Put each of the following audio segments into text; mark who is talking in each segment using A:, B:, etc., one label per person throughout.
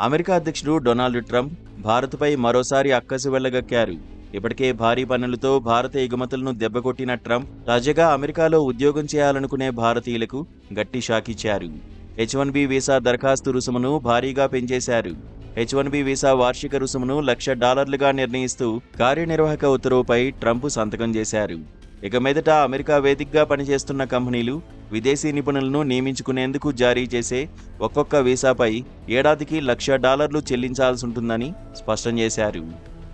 A: America అధ్యక్షుడు Donald Trump భారత్పై మరోసారి అక్కసు వెళ్లగక్కారు. ఇప్పటికే భారీ పన్నులతో భారత ఎగుమతులను దెబ్బకొట్టిన ట్రంప్ తాజాగా అమెరికాలో ఉద్యోగం చేయాలనుకునే భారతీయులకు గట్టి షాక్ ఇచ్చారు. H-1B వీసా దరఖాస్తు రుసుమును భారీగా పెంచేశారు. H-1B వీసా వార్షిక రుసుమును $1,00,000గా నిర్ణయిస్తూ కార్యనిర్వాహక ఉత్తర్వుపై ట్రంప్ సంతకం చేశారు. ఇక మీదట అమెరికా వేదికగా పనిచేస్తున్న కంపెనీలు విదేశీ నిపుణులను నియమించుకునేందుకు జారీ చేసే ఒక్కొక్క వీసాపై ఏడాదికి $1,00,000 చెల్లించాల్సుంటుందని స్పష్టం చేశారు.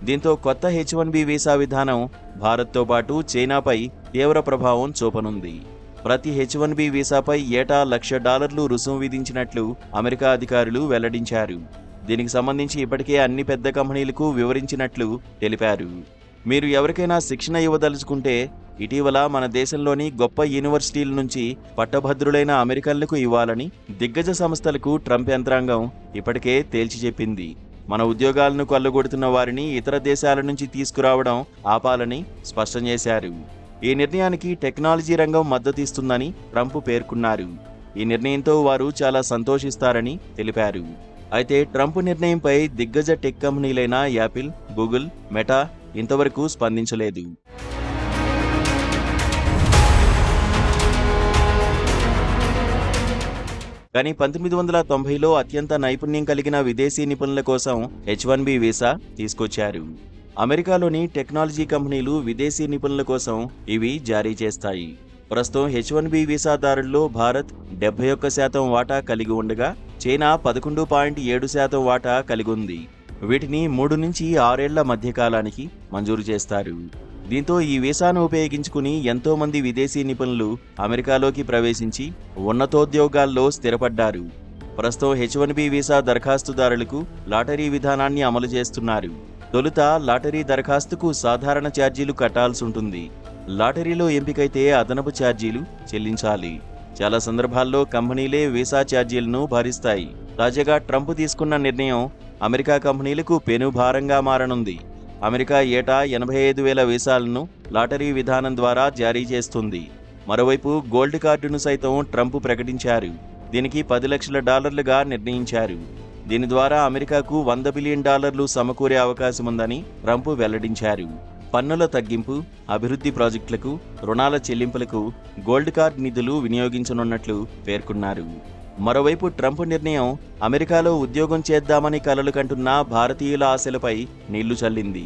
A: దీంతో కొత్త H-1B వీసా విధానం భారత్తో పాటు చైనాపై తీవ్ర ప్రభావం చూపనుంది. ప్రతి H-1B వీసాపై ఏటా $1,00,000 రుసుము విధించినట్లు అమెరికా అధికారులు వెల్లడించారు. దీనికి సంబంధించి ఇప్పటికే అన్ని పెద్ద కంపెనీలకు వివరించినట్లు తెలిపారు. మీరు ఎవరికైనా శిక్షణ ఇవ్వదలుచుకుంటే ఇటీవల మన దేశంలోని గొప్ప యూనివర్సిటీల నుంచి పట్టభద్రులైన అమెరికన్లకు ఇవ్వాలని దిగ్గజ సంస్థలకు ట్రంప్ యంత్రాంగం ఇప్పటికే తేల్చి చెప్పింది. మన ఉద్యోగాలను కొల్లగొడుతున్న వారిని ఇతర దేశాల నుంచి తీసుకురావడం ఆపాలని స్పష్టం చేశారు. ఈ నిర్ణయానికి టెక్నాలజీ రంగం మద్దతిస్తుందని ట్రంప్ పేర్కొన్నారు. ఈ నిర్ణయంతో వారు చాలా సంతోషిస్తారని తెలిపారు. అయితే ట్రంప్ నిర్ణయంపై దిగ్గజ టెక్ కంపెనీలైన యాపిల్, గూగుల్, మెటా ఇంతవరకు స్పందించలేదు. కానీ 1990లో అత్యంత నైపుణ్యం కలిగిన విదేశీ నిపుణుల కోసం H-1B వీసా తీసుకొచ్చారు. అమెరికాలోని టెక్నాలజీ కంపెనీలు విదేశీ నిపుణుల కోసం ఇవి జారీ చేస్తాయి. ప్రస్తుతం H-1B వీసాదారుల్లో భారత్ 71% వాటా కలిగి ఉండగా చైనా 11.7% వాటా కలిగి ఉంది. వీటిని 3 నుంచి 6 ఏళ్ల మధ్యకాలానికి మంజూరు చేస్తారు. దీంతో ఈ వీసాను ఉపయోగించుకుని ఎంతో మంది విదేశీ నిపుణులు అమెరికాలోకి ప్రవేశించి ఉన్నతోద్యోగాల్లో స్థిరపడ్డారు. ప్రస్తుతం H-1B వీసా దరఖాస్తుదారులకు లాటరీ విధానాన్ని అమలు చేస్తున్నారు. తొలుత లాటరీ దరఖాస్తుకు సాధారణ ఛార్జీలు కట్టాల్సుంటుంది. లాటరీలో ఎంపికైతే అదనపు ఛార్జీలు చెల్లించాలి. చాలా సందర్భాల్లో కంపెనీలే వీసా ఛార్జీలను భరిస్తాయి. తాజాగా ట్రంప్ తీసుకున్న నిర్ణయం అమెరికా కంపెనీలకు పెనుభారంగా మారనుంది. అమెరికా ఏటా 85,000 వీసాలను లాటరీ విధానం ద్వారా జారీ చేస్తుంది. మరోవైపు గోల్డ్ కార్డును సైతం ట్రంప్ ప్రకటించారు. దీనికి $10 లక్షలుగా నిర్ణయించారు. దీని ద్వారా అమెరికాకు $100 బిలియన్ సమకూరే అవకాశముందని ట్రంప్ వెల్లడించారు. పన్నుల తగ్గింపు, అభివృద్ధి ప్రాజెక్టులకు, రుణాల చెల్లింపులకు గోల్డ్ కార్డ్ నిధులు వినియోగించనున్నట్లు పేర్కొన్నారు. మరోవైపు ట్రంప్ నిర్ణయం అమెరికాలో ఉద్యోగం చేద్దామని కలలు కంటున్న భారతీయుల ఆశలపై నీళ్లు చల్లింది.